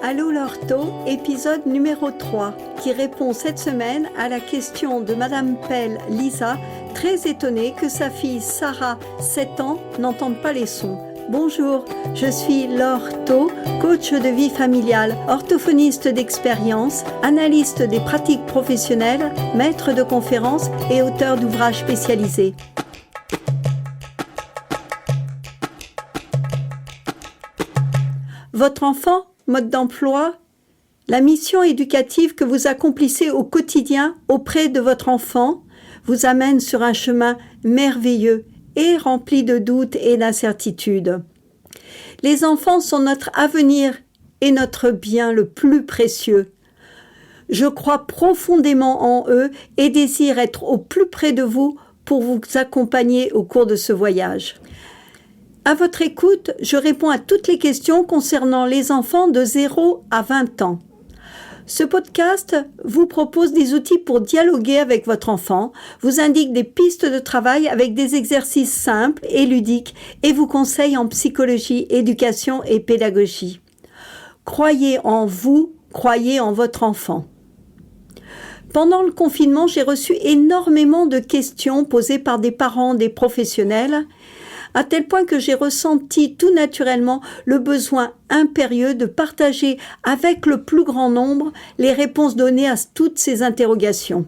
Allô l'ortho, épisode numéro 3, qui répond cette semaine à la question de Madame Pell, Lisa, très étonnée que sa fille Sarah, 7 ans, n'entende pas les sons. Bonjour, je suis l'ortho, coach de vie familiale, orthophoniste d'expérience, analyste des pratiques professionnelles, maître de conférences et auteur d'ouvrages spécialisés. Votre enfant, mode d'emploi, la mission éducative que vous accomplissez au quotidien auprès de votre enfant vous amène sur un chemin merveilleux et rempli de doutes et d'incertitudes. Les enfants sont notre avenir et notre bien le plus précieux. Je crois profondément en eux et désire être au plus près de vous pour vous accompagner au cours de ce voyage. À votre écoute, je réponds à toutes les questions concernant les enfants de 0 à 20 ans. Ce podcast vous propose des outils pour dialoguer avec votre enfant, vous indique des pistes de travail avec des exercices simples et ludiques et vous conseille en psychologie, éducation et pédagogie. Croyez en vous, croyez en votre enfant. Pendant le confinement, j'ai reçu énormément de questions posées par des parents, des professionnels, à tel point que j'ai ressenti tout naturellement le besoin impérieux de partager avec le plus grand nombre les réponses données à toutes ces interrogations.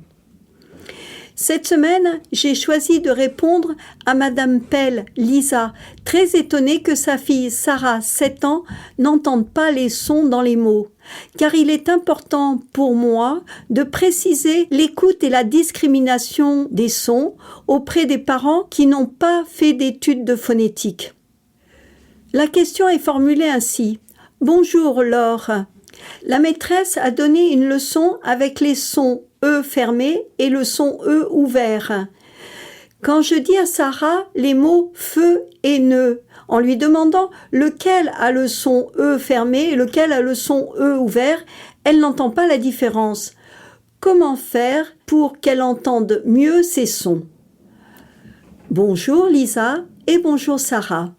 Cette semaine, j'ai choisi de répondre à Madame Pell, Lisa, très étonnée que sa fille Sarah, 7 ans, n'entende pas les sons dans les mots. Car il est important pour moi de préciser l'écoute et la discrimination des sons auprès des parents qui n'ont pas fait d'études de phonétique. La question est formulée ainsi. Bonjour Laure. La maîtresse a donné une leçon avec les sons E fermés et le son E ouvert. Quand je dis à Sarah les mots feu et nœud, en lui demandant lequel a le son E fermé et lequel a le son E ouvert, elle n'entend pas la différence. Comment faire pour qu'elle entende mieux ces sons ? Bonjour Lisa et bonjour Sarah.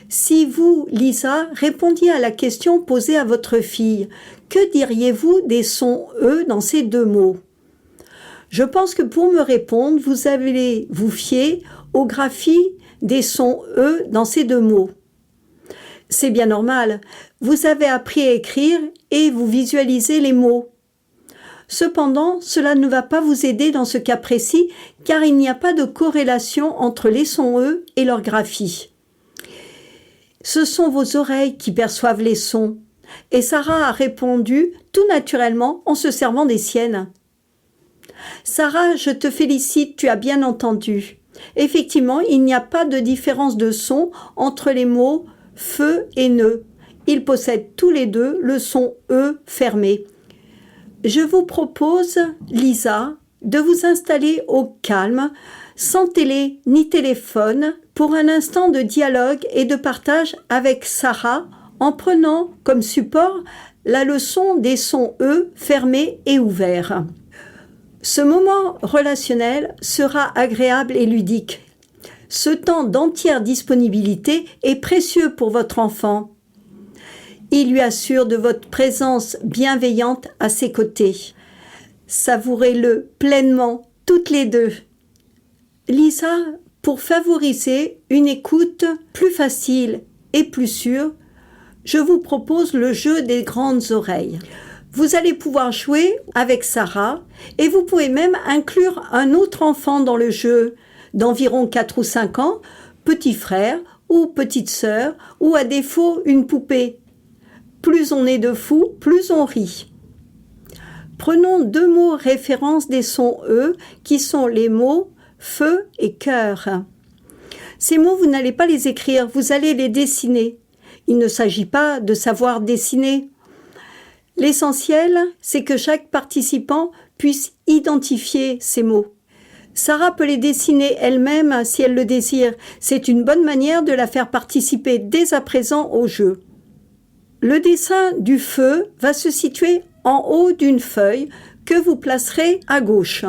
Si vous, Lisa, répondiez à la question posée à votre fille, que diriez-vous des sons E dans ces deux mots ? Je pense que pour me répondre, vous allez vous fier aux graphies des sons E dans ces deux mots. C'est bien normal, vous avez appris à écrire et vous visualisez les mots. Cependant, cela ne va pas vous aider dans ce cas précis car il n'y a pas de corrélation entre les sons E et leur graphie. Ce sont vos oreilles qui perçoivent les sons. Et Sarah a répondu tout naturellement en se servant des siennes. Sarah, je te félicite, tu as bien entendu. Effectivement, il n'y a pas de différence de son entre les mots feu et nœud. Ils possèdent tous les deux le son E fermé. Je vous propose, Lisa, de vous installer au calme, sans télé ni téléphone, pour un instant de dialogue et de partage avec Sarah, en prenant comme support la leçon des sons E fermés et ouverts. Ce moment relationnel sera agréable et ludique. Ce temps d'entière disponibilité est précieux pour votre enfant. Il lui assure de votre présence bienveillante à ses côtés. Savourez-le pleinement, toutes les deux. Lisa, pour favoriser une écoute plus facile et plus sûre, je vous propose le jeu des grandes oreilles. Vous allez pouvoir jouer avec Sarah et vous pouvez même inclure un autre enfant dans le jeu d'environ 4 ou 5 ans, petit frère ou petite sœur ou à défaut une poupée. Plus on est de fous, plus on rit. Prenons 2 mots référence des sons E qui sont les mots feu et cœur. Ces mots, vous n'allez pas les écrire, vous allez les dessiner. Il ne s'agit pas de savoir dessiner. L'essentiel, c'est que chaque participant puisse identifier ces mots. Sarah peut les dessiner elle-même si elle le désire. C'est une bonne manière de la faire participer dès à présent au jeu. Le dessin du feu va se situer en haut d'une feuille que vous placerez à gauche.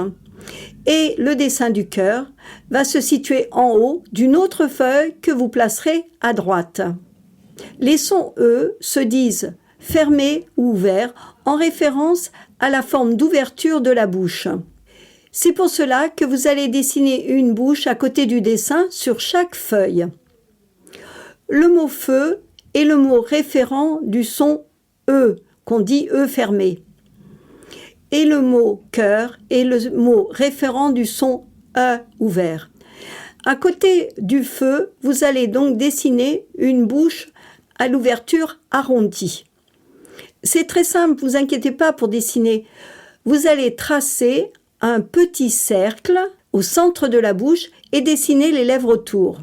Et le dessin du cœur va se situer en haut d'une autre feuille que vous placerez à droite. Les sons E se disent fermé ou ouvert, en référence à la forme d'ouverture de la bouche. C'est pour cela que vous allez dessiner une bouche à côté du dessin sur chaque feuille. Le mot feu est le mot référent du son E, qu'on dit E fermé. Et le mot cœur est le mot référent du son E ouvert. À côté du feu, vous allez donc dessiner une bouche à l'ouverture arrondie. C'est très simple, vous inquiétez pas pour dessiner. Vous allez tracer un petit cercle au centre de la bouche et dessiner les lèvres autour.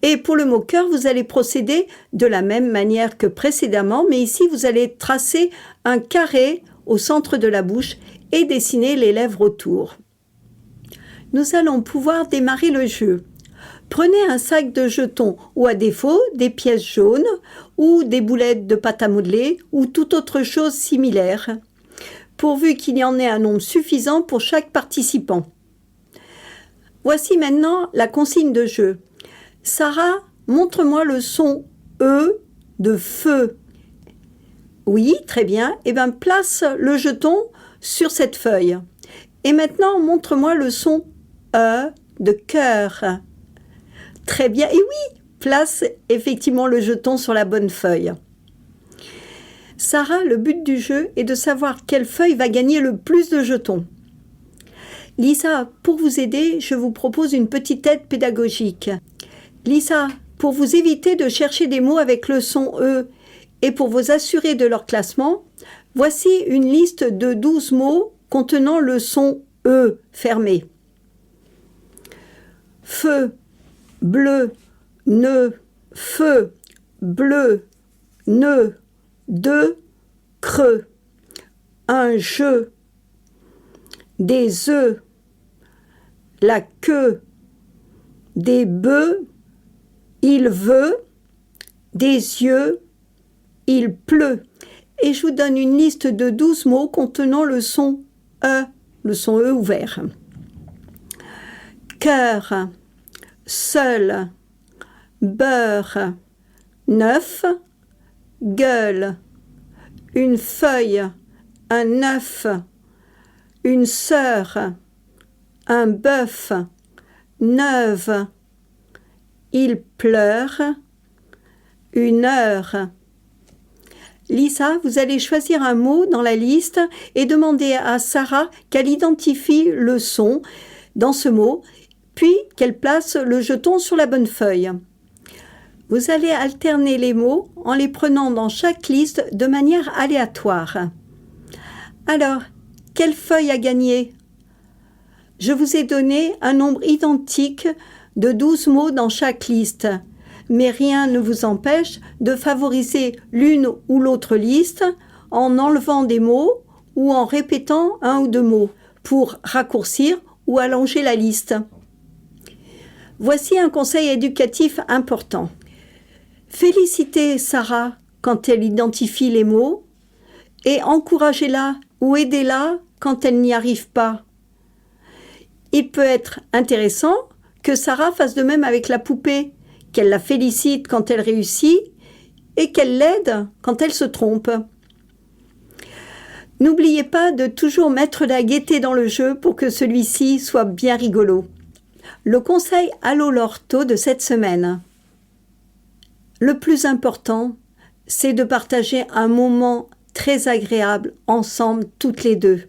Et pour le mot cœur, vous allez procéder de la même manière que précédemment, mais ici vous allez tracer un carré au centre de la bouche et dessiner les lèvres autour. Nous allons pouvoir démarrer le jeu. Prenez un sac de jetons ou à défaut des pièces jaunes ou des boulettes de pâte à modeler ou toute autre chose similaire, pourvu qu'il y en ait un nombre suffisant pour chaque participant. Voici maintenant la consigne de jeu. Sarah, montre-moi le son E de feu. Oui, très bien. Eh bien, place le jeton sur cette feuille. Et maintenant, montre-moi le son E de cœur. Très bien. Et oui, place effectivement le jeton sur la bonne feuille. Sarah, le but du jeu est de savoir quelle feuille va gagner le plus de jetons. Lisa, pour vous aider, je vous propose une petite aide pédagogique. Lisa, pour vous éviter de chercher des mots avec le son E et pour vous assurer de leur classement, voici une liste de 12 mots contenant le son E fermé. Feu, bleu, nœud, feu, bleu, nœud, deux, creux, un jeu, des œufs, la queue, des bœufs, il veut, des yeux, il pleut. Et je vous donne une liste de 12 mots contenant le son E ouvert. Cœur, seul, beurre, neuf, gueule, une feuille, un œuf, une sœur, un bœuf, neuve, il pleure, une heure. Lisa, vous allez choisir un mot dans la liste et demander à Sarah qu'elle identifie le son dans ce mot, puis qu'elle place le jeton sur la bonne feuille. Vous allez alterner les mots en les prenant dans chaque liste de manière aléatoire. Alors, quelle feuille a gagné ? Je vous ai donné un nombre identique de 12 mots dans chaque liste, mais rien ne vous empêche de favoriser l'une ou l'autre liste en enlevant des mots ou en répétant un ou deux mots pour raccourcir ou allonger la liste. Voici un conseil éducatif important. Félicitez Sarah quand elle identifie les mots et encouragez-la ou aidez-la quand elle n'y arrive pas. Il peut être intéressant que Sarah fasse de même avec la poupée, qu'elle la félicite quand elle réussit et qu'elle l'aide quand elle se trompe. N'oubliez pas de toujours mettre la gaieté dans le jeu pour que celui-ci soit bien rigolo. Le conseil Allo l'ortho de cette semaine. Le plus important, c'est de partager un moment très agréable ensemble toutes les deux.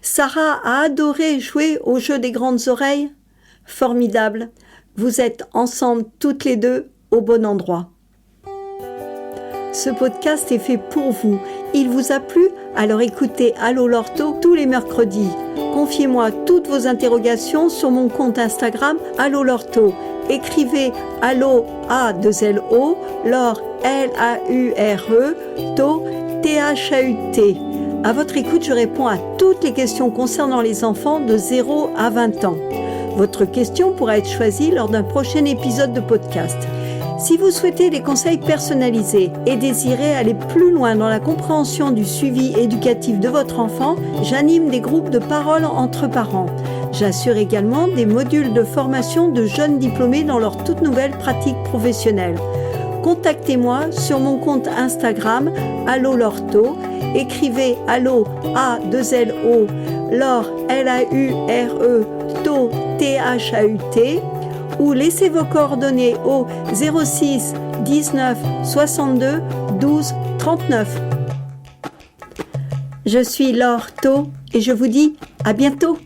Sarah a adoré jouer au jeu des grandes oreilles. Formidable, vous êtes ensemble toutes les deux au bon endroit. Ce podcast est fait pour vous. Il vous a plu? Alors écoutez Allo l'ortho tous les mercredis. Confiez-moi toutes vos interrogations sur mon compte Instagram Allo l'ortho. Écrivez Allo A2LO, Laure L-A-U-R-E, To T-H-A-U-T. À votre écoute, je réponds à toutes les questions concernant les enfants de 0 à 20 ans. Votre question pourra être choisie lors d'un prochain épisode de podcast. Si vous souhaitez des conseils personnalisés et désirez aller plus loin dans la compréhension du suivi éducatif de votre enfant, j'anime des groupes de parole entre parents. J'assure également des modules de formation de jeunes diplômés dans leur toute nouvelle pratique professionnelle. contactez-moi sur mon compte Instagram Allo Laure-Thaut. Écrivez Allo A2LO Laure Laure Thaut THAUT ou laissez vos coordonnées au 06 19 62 12 39. Je suis Laure Thaut et je vous dis à bientôt.